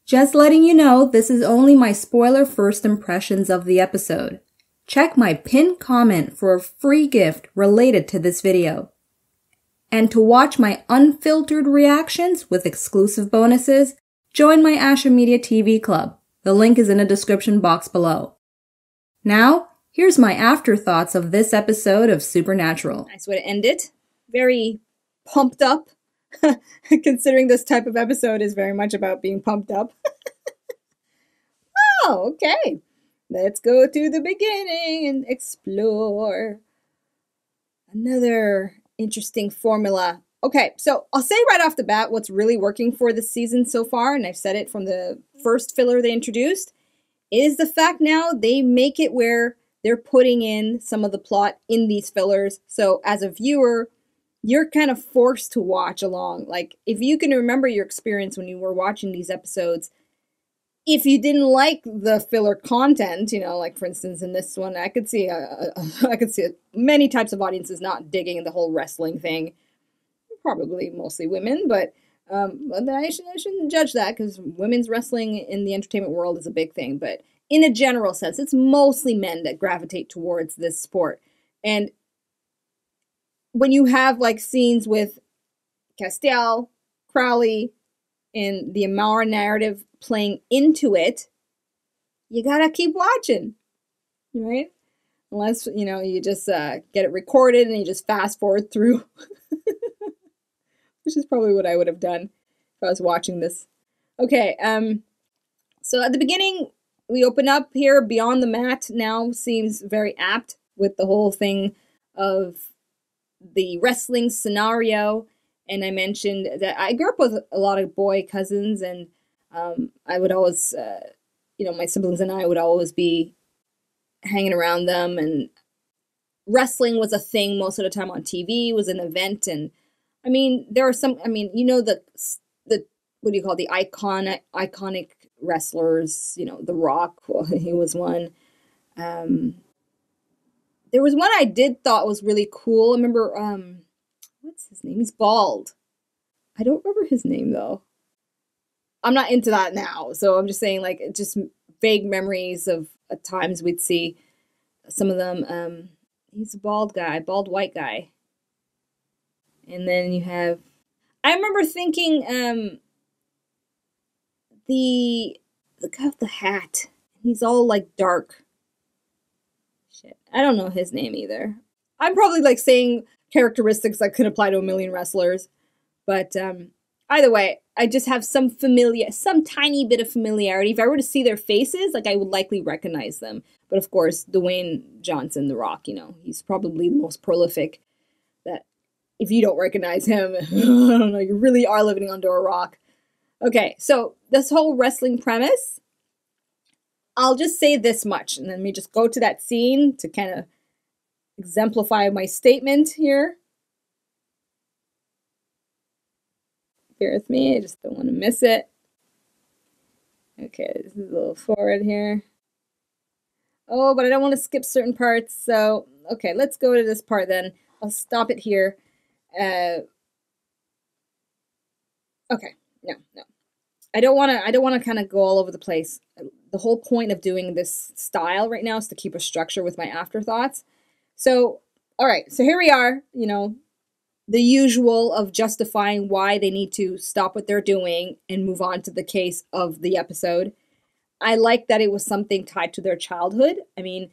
Just letting you know, this is only my spoiler first impressions of the episode. Check my pinned comment for a free gift related to this video. And to watch my unfiltered reactions with exclusive bonuses, join my Asha Media TV Club. The link is in the description box below. Now, here's my afterthoughts of this episode of Supernatural. Nice way to end it. Very pumped up, considering this type of episode is very much about being pumped up. Oh, okay. Let's go to the beginning and explore another interesting formula. Okay, so I'll say right off the bat what's really working for this season so far, and I've said it from the first filler they introduced, is the fact now they make it where they're putting in some of the plot in these fillers. So as a viewer, you're kind of forced to watch along. Like, if you can remember your experience when you were watching these episodes, if you didn't like the filler content, you know, like for instance in this one, I could see many types of audiences not digging the whole wrestling thing. Probably mostly women, but I shouldn't judge that because women's wrestling in the entertainment world is a big thing. But in a general sense, it's mostly men that gravitate towards this sport. And when you have like scenes with Castell, Crowley, and the Amara narrative playing into it, you gotta keep watching, right? Unless, you know, you just get it recorded and you just fast forward through, which is probably what I would have done if I was watching this. Okay, so at the beginning, we open up here. Beyond the Mat now seems very apt with the whole thing of the wrestling scenario. And I mentioned that I grew up with a lot of boy cousins, and I would always, you know, my siblings and I would always be hanging around them, and wrestling was a thing most of the time on TV, was an event. And I mean, there are some, I mean, you know, the what do you call the iconic wrestlers, you know, The Rock, well, he was one. There was one I did thought was really cool. I remember, what's his name? He's bald. I don't remember his name though. I'm not into that now, so I'm just saying, like, just vague memories of at times we'd see some of them. He's a bald guy, bald white guy. And then you have, I remember thinking, the guy with the hat. He's all like dark. Shit, I don't know his name either. I'm probably like saying characteristics that could apply to a million wrestlers, but either way, I just have some tiny bit of familiarity. If I were to see their faces, like, I would likely recognize them. But of course, Dwayne Johnson, The Rock, you know, he's probably the most prolific. That if you don't recognize him, I don't know, you really are living under a rock. Okay, so this whole wrestling premise, I'll just say this much, and then we just go to that scene to kind of exemplify my statement here. Bear with me, I just don't want to miss it. Okay, this is a little forward here. Oh, but I don't want to skip certain parts, so okay, let's go to this part then. I'll stop it here. Okay, no. I don't want to kind of go all over the place. The whole point of doing this style right now is to keep a structure with my afterthoughts. So, all right, so here we are, you know, the usual of justifying why they need to stop what they're doing and move on to the case of the episode. I like that it was something tied to their childhood. I mean,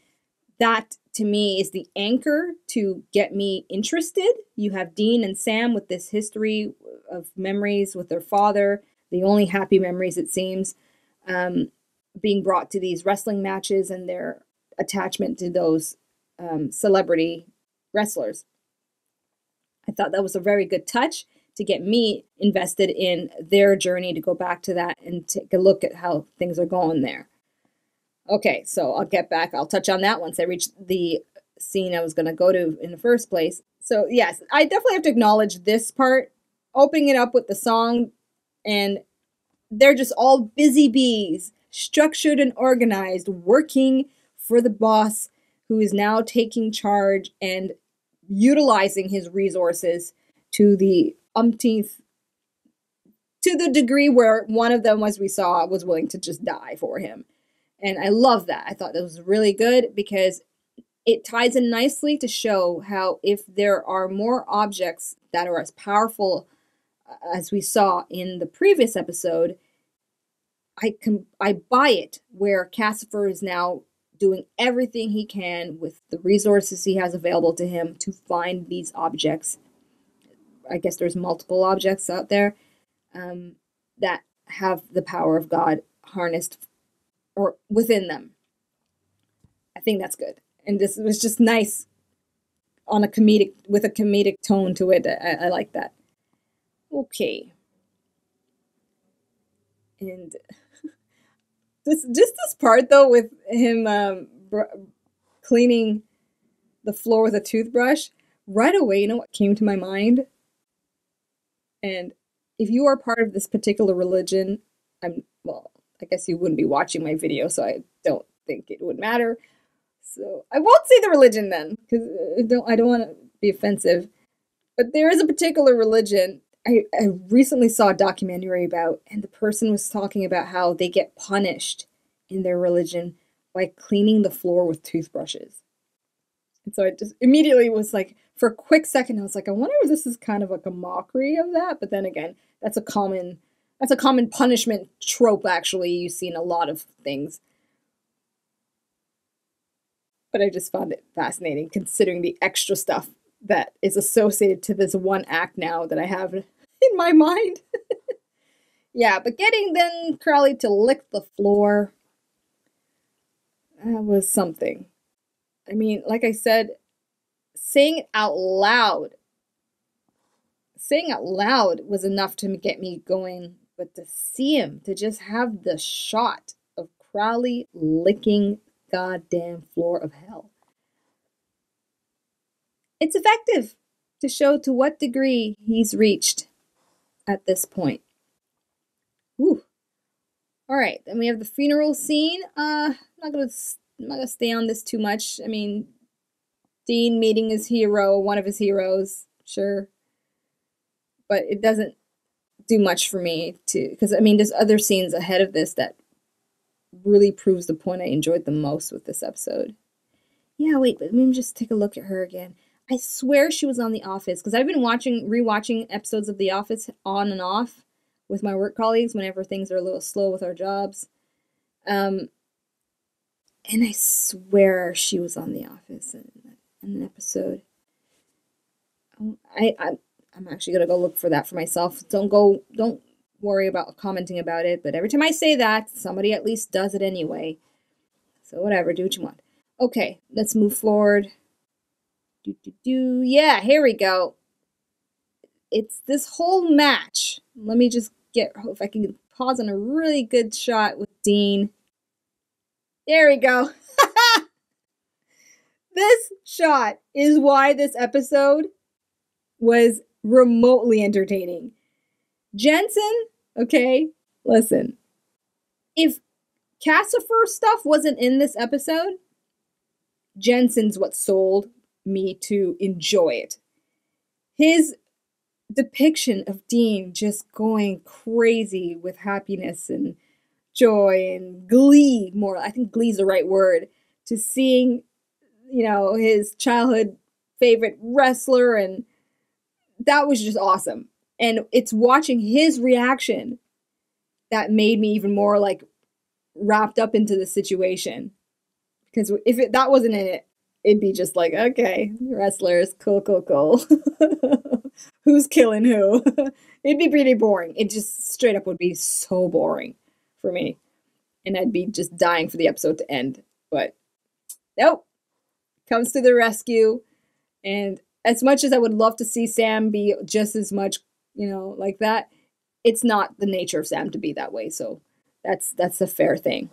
that to me is the anchor to get me interested. You have Dean and Sam with this history of memories with their father, the only happy memories, it seems, being brought to these wrestling matches and their attachment to those celebrity wrestlers. I thought that was a very good touch to get me invested in their journey, to go back to that and take a look at how things are going there. Okay, so I'll get back. I'll touch on that once I reach the scene I was going to go to in the first place. So yes, I definitely have to acknowledge this part, opening it up with the song, and they're just all busy bees, structured and organized, working for the boss who is now taking charge and utilizing his resources to the umpteenth to the degree where one of them, as we saw, was willing to just die for him. And I love that. I thought that was really good because it ties in nicely to show how if there are more objects that are as powerful as we saw in the previous episode, I buy it, where Cassifer is now doing everything he can with the resources he has available to him to find these objects. I guess there's multiple objects out there that have the power of God harnessed or within them. I think that's good. And this was just nice on a comedic tone to it. I like that. Okay. And this part though, with him cleaning the floor with a toothbrush, right away, you know what came to my mind? And if you are part of this particular religion, I guess you wouldn't be watching my video, so I don't think it would matter. So I won't say the religion then, because I don't want to be offensive. But there is a particular religion I recently saw a documentary about, and the person was talking about how they get punished in their religion by cleaning the floor with toothbrushes. And so I just immediately was like, for a quick second, I was like, I wonder if this is kind of like a mockery of that. But then again, that's a common punishment trope, actually, you see in a lot of things. But I just found it fascinating, considering the extra stuff that is associated to this one act now that I have in my mind. Yeah, but getting then Crowley to lick the floor, that was something. I mean, like I said, saying it out loud was enough to get me going, but to see him, to just have the shot of Crowley licking goddamn floor of hell. It's effective to show to what degree he's reached at this point. Ooh. All right, then we have the funeral scene. I'm not gonna stay on this too much. I mean, Dean meeting his hero, one of his heroes, sure, but it doesn't do much for me because I mean, there's other scenes ahead of this that really proves the point I enjoyed the most with this episode. Yeah, wait, but let me just take a look at her again. I swear she was on The Office, because I've been rewatching episodes of The Office on and off with my work colleagues whenever things are a little slow with our jobs. And I swear she was on The Office in an episode. I'm actually gonna go look for that for myself. Don't worry about commenting about it, but every time I say that, somebody at least does it anyway. So whatever, do what you want. Okay, let's move forward. Yeah, here we go. It's this whole match. Let me just if I can pause on a really good shot with Dean. There we go. This shot is why this episode was remotely entertaining. Jensen, okay, listen. If Cassifer stuff wasn't in this episode, Jensen's what sold me to enjoy it. His depiction of Dean just going crazy with happiness and joy and glee, more, I think glee's the right word, to seeing, his childhood favorite wrestler, and that was just awesome. And it's watching his reaction that made me even more like wrapped up into the situation. Because if that wasn't in it, it'd be just like, okay, wrestlers, cool. Who's killing who? It'd be pretty boring. It just straight up would be so boring for me. And I'd be just dying for the episode to end. But nope. Comes to the rescue. And as much as I would love to see Sam be just as much, like that, it's not the nature of Sam to be that way. So that's a fair thing.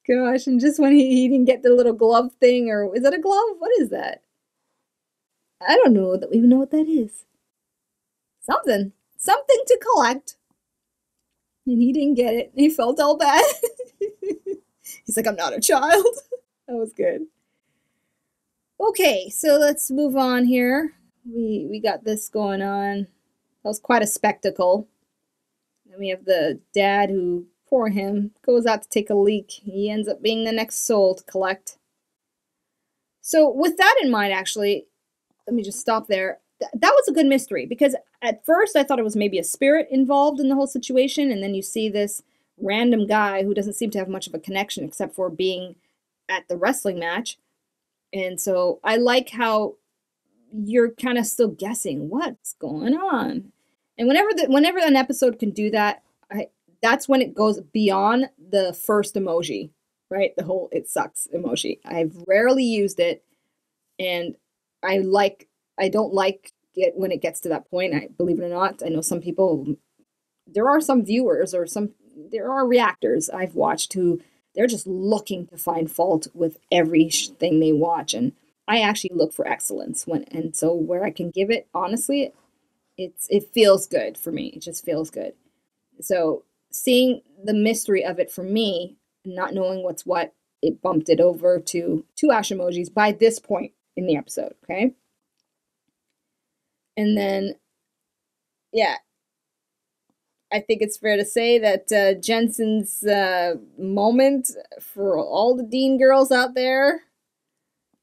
Gosh, and just when he didn't get the little glove thing, or is that a glove? What is that? I don't know even know what that is. Something to collect. And he didn't get it. He felt all bad. He's like, I'm not a child. That was good. Okay, so let's move on here. we got this going on. That was quite a spectacle. Then we have the dad who, poor him, goes out to take a leak. He ends up being the next soul to collect. So with that in mind, actually, let me just stop there. That was a good mystery, because at first I thought it was maybe a spirit involved in the whole situation, and then you see this random guy who doesn't seem to have much of a connection except for being at the wrestling match. And so I like how you're kind of still guessing what's going on. And whenever an episode can do that, that's when it goes beyond the first emoji, right? The whole "it sucks" emoji. I've rarely used it, and I don't like it when it gets to that point. I believe it or not, I know some people, there are some viewers or there are reactors I've watched who they're just looking to find fault with everything they watch, and I actually look for excellence and so where I can give it, honestly, it feels good for me. It just feels good. So seeing the mystery of it for me, not knowing what's what, it bumped it over to two Ashamojis by this point in the episode, okay? And then, yeah, I think it's fair to say that Jensen's moment for all the Dean girls out there,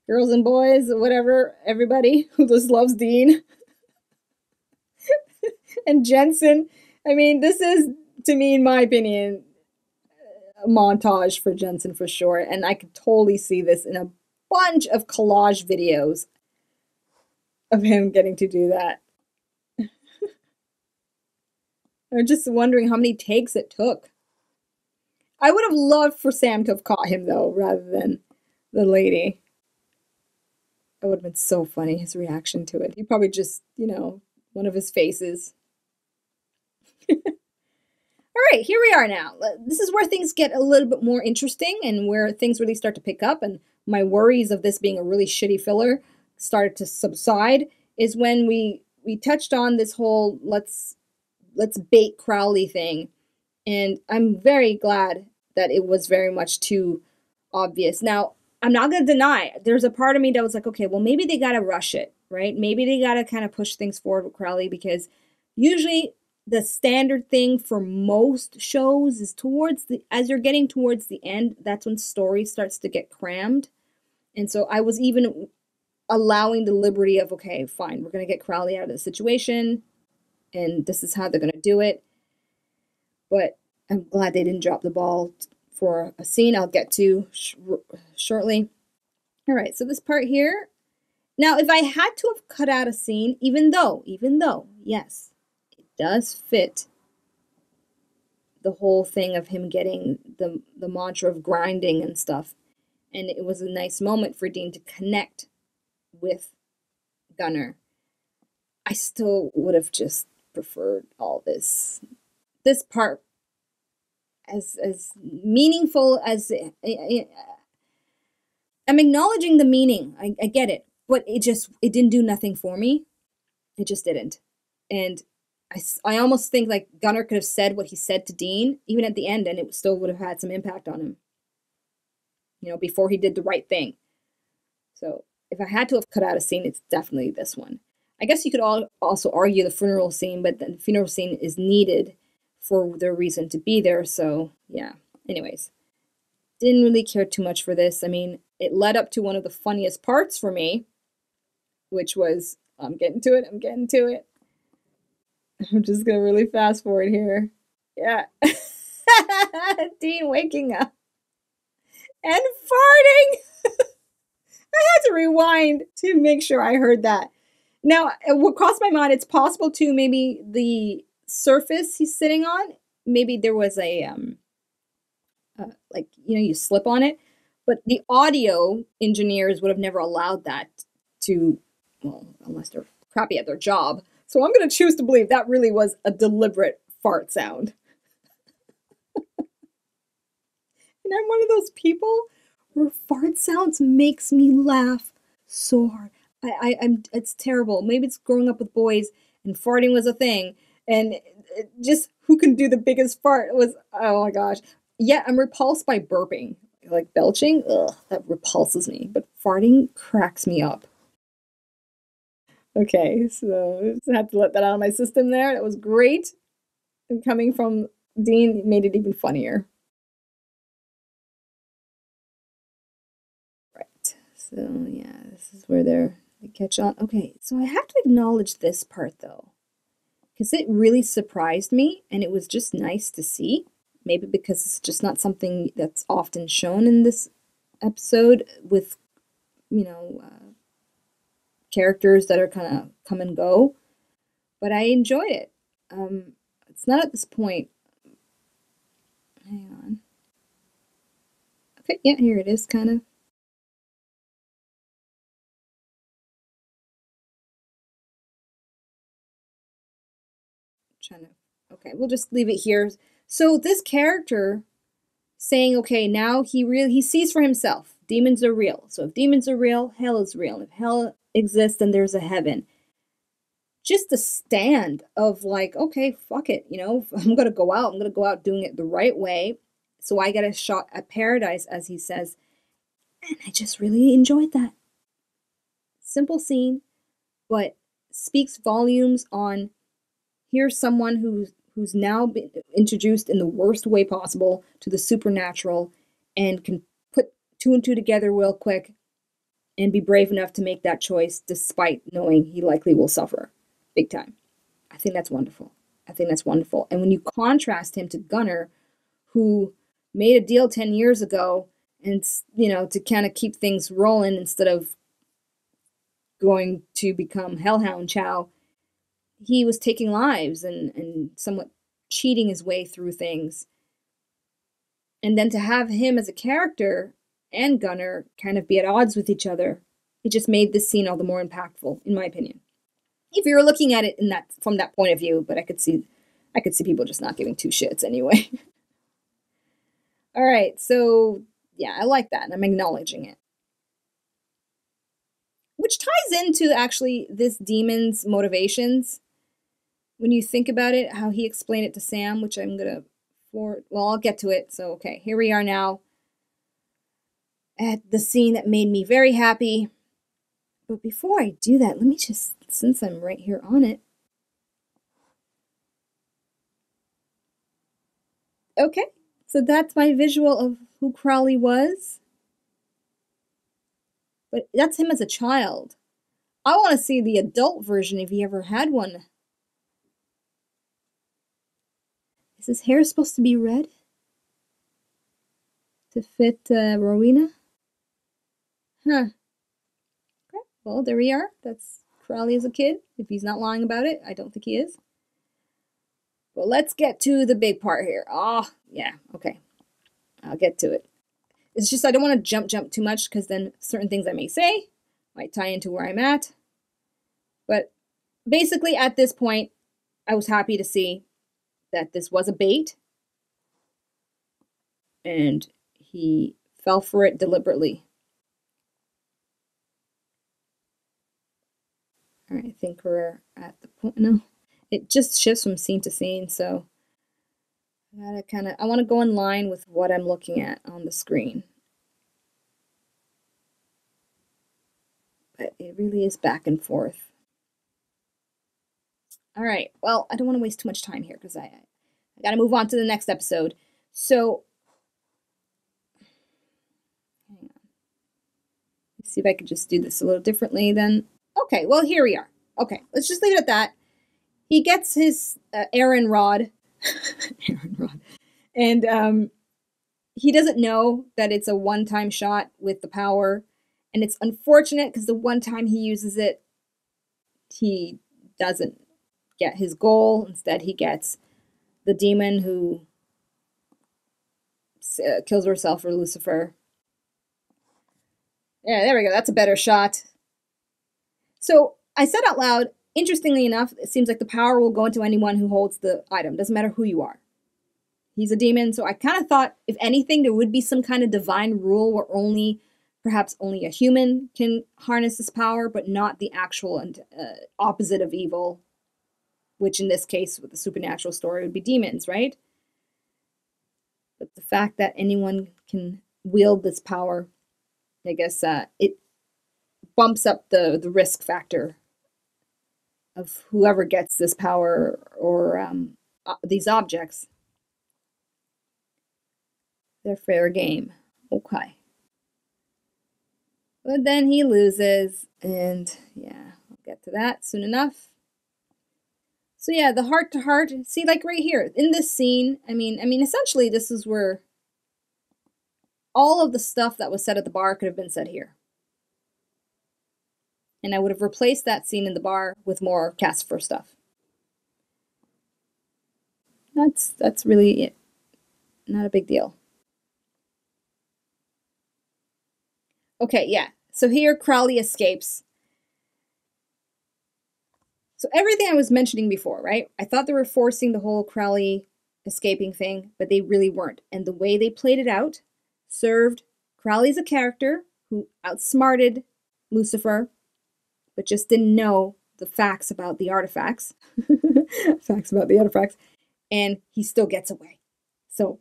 girls and boys, whatever, everybody who just loves Dean and Jensen. I mean, this is, to me, in my opinion, a montage for Jensen for sure. And I could totally see this in a bunch of collage videos of him getting to do that. I'm just wondering how many takes it took. I would have loved for Sam to have caught him, though, rather than the lady. That would have been so funny, his reaction to it. He probably just, one of his faces. All right, here we are now. This is where things get a little bit more interesting and where things really start to pick up, and my worries of this being a really shitty filler started to subside, is when we touched on this whole let's bait Crowley thing. And I'm very glad that it was very much too obvious. Now, I'm not going to deny, there's a part of me that was like, okay, well, maybe they got to rush it, right? Maybe they got to kind of push things forward with Crowley, because usually the standard thing for most shows is as you're getting towards the end, that's when story starts to get crammed. And so I was even allowing the liberty of, okay, fine, we're going to get Crowley out of the situation, and this is how they're going to do it. But I'm glad they didn't drop the ball for a scene I'll get to shortly. All right, so this part here. Now, if I had to have cut out a scene, even though, yes, it does fit the whole thing of him getting the mantra of grinding and stuff, and it was a nice moment for Dean to connect with Gunnar, I still would have just preferred all this part as meaningful as I'm acknowledging the meaning. I get it, but it didn't do nothing for me. It just didn't. And I almost think like Gunnar could have said what he said to Dean, even at the end, and it still would have had some impact on him, before he did the right thing. So if I had to have cut out a scene, it's definitely this one. I guess you could also argue the funeral scene, but the funeral scene is needed for their reason to be there. So yeah, anyways, didn't really care too much for this. I mean, it led up to one of the funniest parts for me, which was, I'm getting to it. I'm just going to really fast forward here. Yeah. Dean waking up and farting. I had to rewind to make sure I heard that. Now, what crossed my mind, it's possible too, maybe the surface he's sitting on, maybe there was a, you slip on it, but the audio engineers would have never allowed that to, well, unless they're crappy at their job. So I'm going to choose to believe that really was a deliberate fart sound. And I'm one of those people where fart sounds makes me laugh so hard. It's terrible. Maybe it's growing up with boys and farting was a thing. And just who can do the biggest fart was, oh my gosh. Yeah, I'm repulsed by burping. Like belching, ugh, that repulses me. But farting cracks me up. Okay, so I just had to let that out of my system there. That was great. And coming from Dean made it even funnier. Right. So yeah, this is where they catch on. Okay, so I have to acknowledge this part though, because it really surprised me and it was just nice to see. Maybe because it's just not something that's often shown in this episode with, you know, characters that are kind of come and go. But I enjoyed it. It's not at this point. Hang on. Okay, yeah, here it is, kind of. Trying to. Okay, we'll just leave it here. So this character saying, okay, now he sees for himself. Demons are real. So if demons are real, hell is real. If hell exists, then there's a heaven. Just the stand of like, okay, fuck it, you know, I'm gonna go out. I'm gonna go out doing it the right way. So I get a shot at paradise, as he says, and I just really enjoyed that. Simple scene, but speaks volumes on here's someone who's now been introduced in the worst way possible to the supernatural and can put two and two together real quick and be brave enough to make that choice despite knowing he likely will suffer big time. I think that's wonderful. I think that's wonderful. And when you contrast him to Gunnar, who made a deal 10 years ago and, you know, to kind of keep things rolling instead of going to become Hellhound Chow, he was taking lives and somewhat cheating his way through things. And then to have him as a character and Gunnar kind of be at odds with each other, it just made this scene all the more impactful, in my opinion. If you were looking at it in that from that point of view, but I could see people just not giving two shits anyway. All right, so yeah, I like that, and I'm acknowledging it. Which ties into actually this demon's motivations. When you think about it, how he explained it to Sam, which I'm gonna well, I'll get to it. So okay, here we are now at the scene that made me very happy. But before I do that, let me just, since I'm right here on it. Okay, so that's my visual of who Crowley was. But that's him as a child. I want to see the adult version if he ever had one. Is his hair supposed to be red? To fit Rowena? Huh. Okay, well, there we are. That's Crowley as a kid. If he's not lying about it, I don't think he is. But let's get to the big part here. Oh, yeah, okay. I'll get to it. It's just I don't want to jump too much because then certain things I may say might tie into where I'm at. But basically, at this point, I was happy to see that this was a bait. And he fell for it deliberately. All right, I think we're at the point. No, it just shifts from scene to scene. So I gotta I want to go in line with what I'm looking at on the screen. But it really is back and forth. All right, well, I don't want to waste too much time here because I got to move on to the next episode. So, hang on. Let's see if I could just do this a little differently then. Okay, well, here we are. Okay, let's just leave it at that. He gets his Aaron rod. Aaron rod. And he doesn't know that it's a one-time shot with the power. And it's unfortunate because the one time he uses it, he doesn't get his goal. Instead, he gets the demon who kills herself for Lucifer. Yeah, there we go. That's a better shot. So I said out loud, interestingly enough, it seems like the power will go into anyone who holds the item. Doesn't matter who you are. He's a demon, so I kind of thought, if anything, there would be some kind of divine rule where perhaps only a human can harness this power, but not the actual opposite of evil, which in this case, with the supernatural story, would be demons, right? But the fact that anyone can wield this power, I guess it bumps up the risk factor of whoever gets this power or these objects. They're fair game. Okay. But then he loses, and yeah, I'll get to that soon enough. So yeah, the heart-to-heart, see, like right here, in this scene, I mean, essentially this is where all of the stuff that was said at the bar could have been said here. And I would have replaced that scene in the bar with more Cassifer stuff. That's really it. Not a big deal. Okay, yeah. So here Crowley escapes. So everything I was mentioning before, right? I thought they were forcing the whole Crowley escaping thing, but they really weren't. And the way they played it out served Crowley as a character who outsmarted Lucifer, but just didn't know the facts about the artifacts. Facts about the artifacts. And he still gets away. So,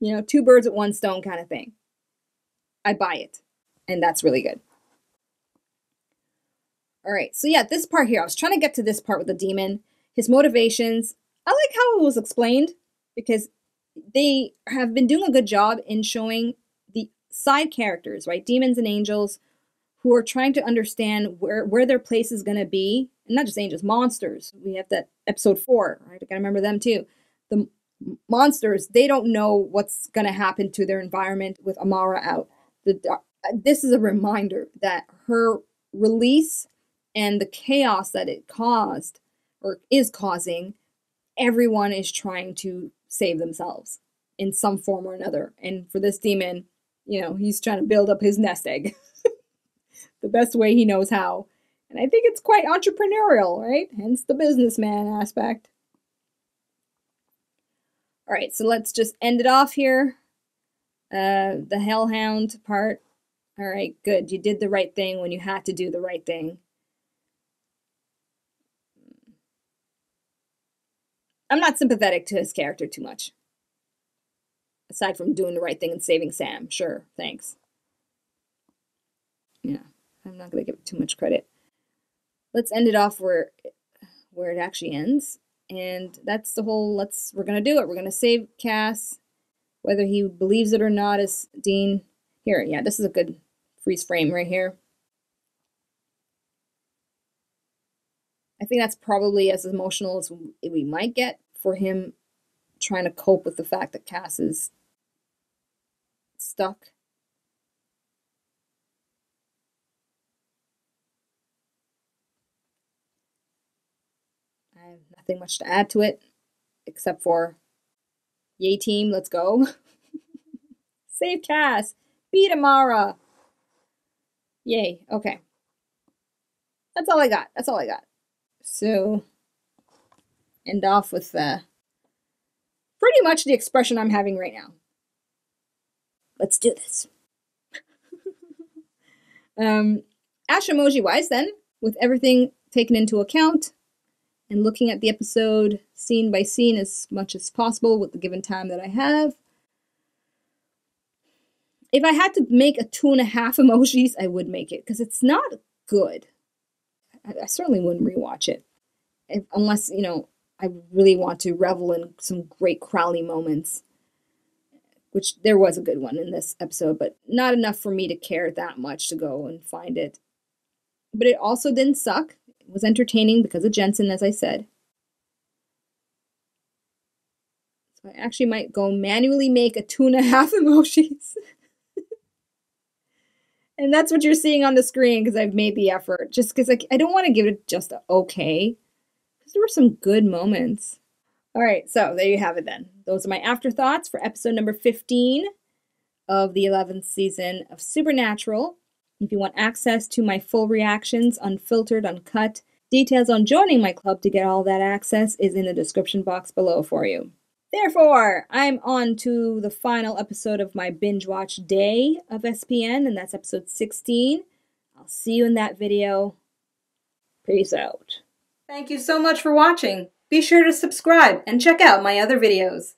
you know, two birds with one stone kind of thing. I buy it. And that's really good. All right. So yeah, this part here, I was trying to get to this part with the demon. His motivations. I like how it was explained because they have been doing a good job in showing the side characters, right? Demons and angels who are trying to understand where their place is going to be. And not just angels, monsters. We have that episode 4, right? I got to remember them too. The monsters, they don't know what's going to happen to their environment with Amara out. This is a reminder that her release and the chaos that it caused or is causing, everyone is trying to save themselves in some form or another. And for this demon, you know, he's trying to build up his nest egg the best way he knows how. And I think it's quite entrepreneurial, right? Hence the businessman aspect. All right, so let's just end it off here. The Hellhound part. All right, good. You did the right thing when you had to do the right thing. I'm not sympathetic to his character too much. Aside from doing the right thing and saving Sam. Sure, thanks. Yeah, I'm not going to give it too much credit. Let's end it off where it actually ends. And that's the whole, we're going to do it. We're going to save Cass. Whether he believes it or not is Dean. Here, yeah, this is a good freeze frame right here. I think that's probably as emotional as we might get for him trying to cope with the fact that Cass is stuck. I have nothing much to add to it, except for, yay team, let's go. Save Cass. Beat Amara. Yay, okay. That's all I got. That's all I got. So, end off with pretty much the expression I'm having right now. Let's do this. Ashamoji wise then, with everything taken into account, and looking at the episode scene by scene as much as possible with the given time that I have. If I had to make a 2.5 emojis, I would make it, because it's not good. I certainly wouldn't rewatch it. Unless, you know, I really want to revel in some great Crowley moments. Which there was a good one in this episode, but not enough for me to care that much to go and find it. But it also didn't suck. It was entertaining because of Jensen, as I said. So I actually might go manually make a 2.5 emojis. And that's what you're seeing on the screen because I've made the effort. Just because I don't want to give it just a okay. Because there were some good moments. All right, so there you have it then. Those are my afterthoughts for episode number 15 of the 11th season of Supernatural. If you want access to my full reactions, unfiltered, uncut, details on joining my club to get all that access is in the description box below for you. Therefore, I'm on to the final episode of my binge watch day of SPN, and that's episode 16. I'll see you in that video. Peace out. Thank you so much for watching. Be sure to subscribe and check out my other videos.